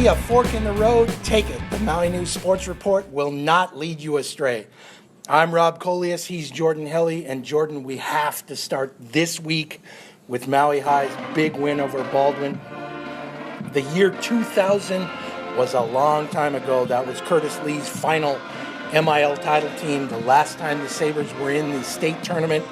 See a fork in the road? Take it. The Maui News Sports Report will not lead you astray. I'm Rob Coleus, he's Jordan Helly, and Jordan, we have to start this week with Maui High's big win over Baldwin. The year 2000 was a long time ago. That was Curtis Lee's final MIL title team, the last time the Sabers were in the state tournament,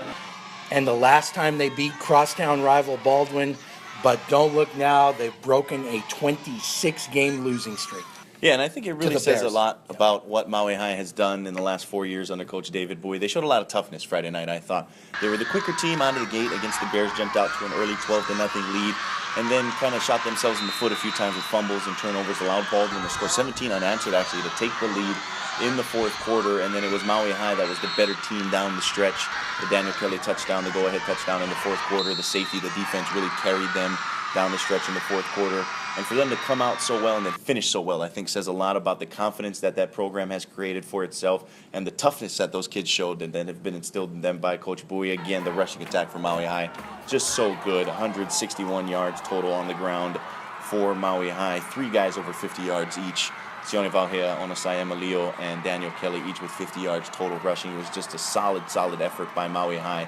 and the last time they beat crosstown rival Baldwin. But don't look now, they've broken a 26-game losing streak. Yeah, and I think it really says Bears. a lot about what Maui High has done in the last 4 years under Coach David Bowie. They showed a lot of toughness Friday night, I thought. They were the quicker team out of the gate against the Bears, jumped out to an early 12-0 lead, and then kind of shot themselves in the foot a few times with fumbles and turnovers, allowed Baldwin to score 17 unanswered, actually, to take the lead in the fourth quarter, and then it was Maui High that was the better team down the stretch. The Daniel Kelly touchdown, the go-ahead touchdown in the fourth quarter, the safety, the defense really carried them down the stretch in the fourth quarter. And for them to come out so well and then finish so well, I think says a lot about the confidence that that program has created for itself and the toughness that those kids showed and that have been instilled in them by Coach Bowie. Again, the rushing attack for Maui High, just so good. 161 yards total on the ground for Maui High. 3 guys over 50 yards each. Sione Valhea, Onasai Emalio, and Daniel Kelly, each with 50 yards total rushing. It was just a solid effort by Maui High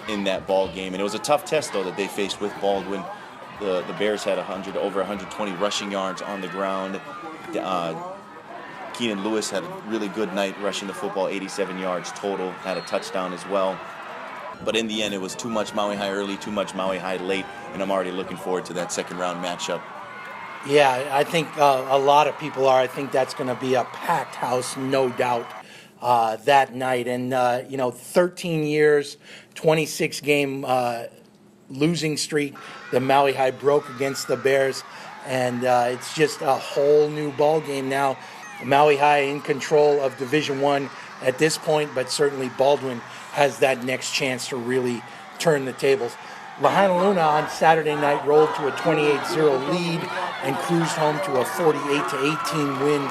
in that ball game. And it was a tough test, though, that they faced with Baldwin. The Bears had over 120 rushing yards on the ground. Keenan Lewis had a really good night rushing the football, 87 yards total, had a touchdown as well. But in the end, it was too much Maui High early, too much Maui High late, and I'm already looking forward to that second-round matchup. Yeah, I think a lot of people are. I think that's going to be a packed house, no doubt, that night. And, 13 years, 26-game losing streak that Maui High broke against the Bears. And it's just a whole new ball game now. Maui High in control of Division I at this point, but certainly Baldwin has that next chance to really turn the tables. Lahainaluna on Saturday night rolled to a 28-0 lead and cruised home to a 48-18 win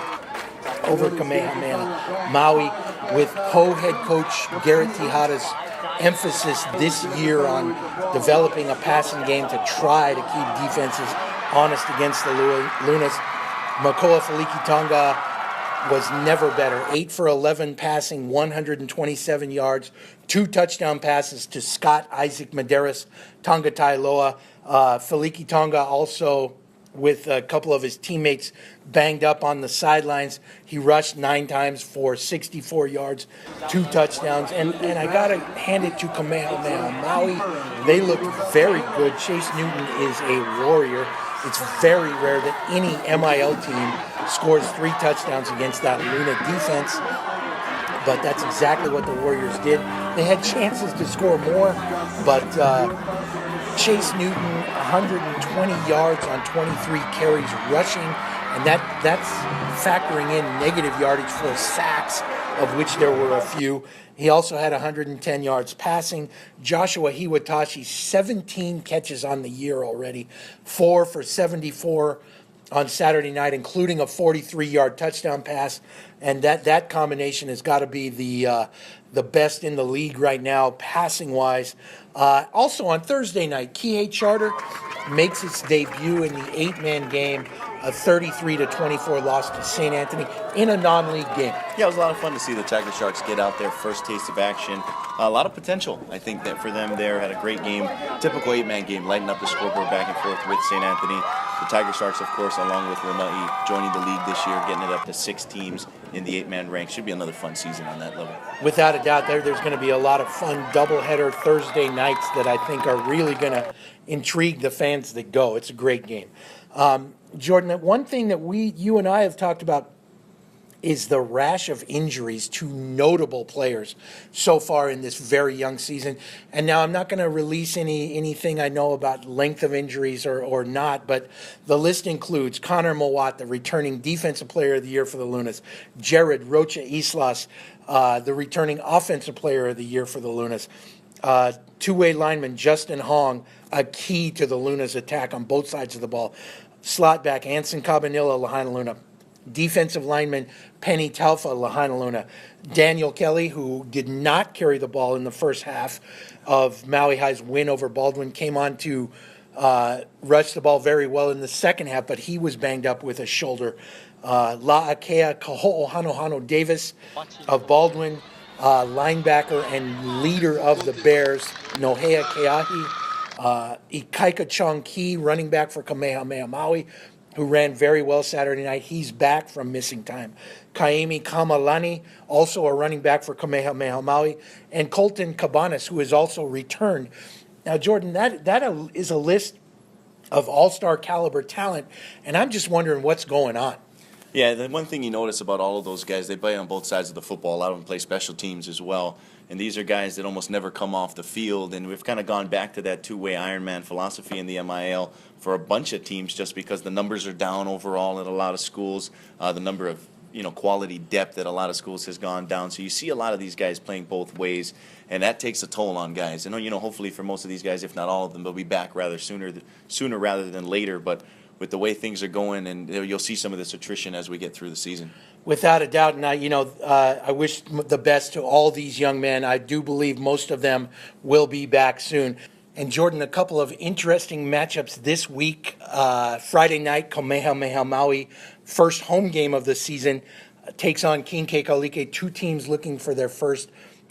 over Kamehameha. Maui, with co-head coach Garrett Tejada's emphasis this year on developing a passing game to try to keep defenses honest against the Lunas. Makoa Feliki Tonga was never better. 8 for 11 passing, 127 yards, 2 touchdown passes to Scott Isaac Medeiros, Tonga Tailoa. Feliki Tonga also, with a couple of his teammates banged up on the sidelines, he rushed 9 times for 64 yards, 2 touchdowns. And I got to hand it to Kamehameha. Maui, they look very good. Chase Newton is a warrior. It's very rare that any MIL team scores 3 touchdowns against that Luna defense, but that's exactly what the Warriors did. They had chances to score more, but Chase Newton, 120 yards on 23 carries rushing, and that's factoring in negative yardage for sacks, of which there were a few. He also had 110 yards passing. Joshua Hiwatashi, 17 catches on the year already, 4 for 74 on Saturday night, including a 43-yard touchdown pass. And that combination has got to be the best in the league right now, passing-wise. Also on Thursday night, Kihei Charter makes its debut in the 8-man game, a 33-24 loss to St. Anthony in a non-league game. Yeah, it was a lot of fun to see the Tiger Sharks get out their first taste of action. A lot of potential, I think, that for them there. Had a great game, typical 8-man game, lighting up the scoreboard back and forth with St. Anthony. The Tiger Sharks, of course, along with Lanai, joining the league this year, getting it up to 6 teams in the 8-man rank. Should be another fun season on that level. Without a doubt, there's going to be a lot of fun doubleheader Thursday nights that I think are really going to intrigue the fans that go. It's a great game. Jordan, one thing that you and I have talked about is the rash of injuries to notable players so far in this very young season. And now I'm not going to release anything I know about length of injuries or not, but the list includes Connor Mowat, the returning Defensive Player of the Year for the Lunas, Jared Rocha Islas, the returning Offensive Player of the Year for the Lunas, two-way lineman Justin Hong, a key to the Lunas' attack on both sides of the ball, slot back Anson Cabanilla, Lahainaluna, defensive lineman Penny Talfa, Lahainaluna, Daniel Kelly, who did not carry the ball in the first half of Maui High's win over Baldwin, came on to rushed the ball very well in the second half, but he was banged up with a shoulder. La'akea Kaho'ohanohano Davis of Baldwin, linebacker and leader of the Bears, Nohea Keahi, Ikaika Chung Ki, running back for Kamehameha Maui, who ran very well Saturday night. He's back from missing time. Kaimi Kamalani, also a running back for Kamehameha Maui, and Colton Cabanas, who has also returned. Now, Jordan, that is a list of all-star caliber talent, and I'm just wondering what's going on. Yeah, the one thing you notice about all of those guys, they play on both sides of the football. A lot of them play special teams as well. And these are guys that almost never come off the field. And we've kind of gone back to that two-way Ironman philosophy in the MIL for a bunch of teams just because the numbers are down overall at a lot of schools. The number of quality depth at a lot of schools has gone down. So you see a lot of these guys playing both ways, and that takes a toll on guys. I know, hopefully for most of these guys, if not all of them, they'll be back rather sooner rather than later. But with the way things are going, and you'll see some of this attrition as we get through the season. Without a doubt, and I wish the best to all these young men. I do believe most of them will be back soon. And Jordan, a couple of interesting matchups this week. Friday night, Kamehameha Maui, first home game of the season, takes on King Kekalike, two teams looking for their first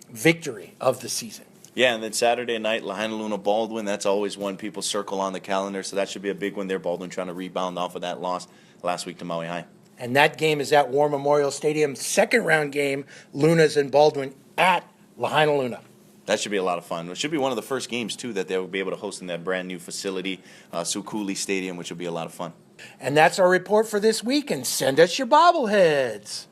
victory of the season. Yeah, and then Saturday night, Lahainaluna Baldwin, that's always one people circle on the calendar, so that should be a big one there. Baldwin trying to rebound off of that loss last week to Maui High. And that game is at War Memorial Stadium. Second round game, Lunas and Baldwin at Lahainaluna. That should be a lot of fun. It should be one of the first games, too, that they will be able to host in that brand new facility, Sukuli Stadium, which will be a lot of fun. And that's our report for this week, and send us your bobbleheads.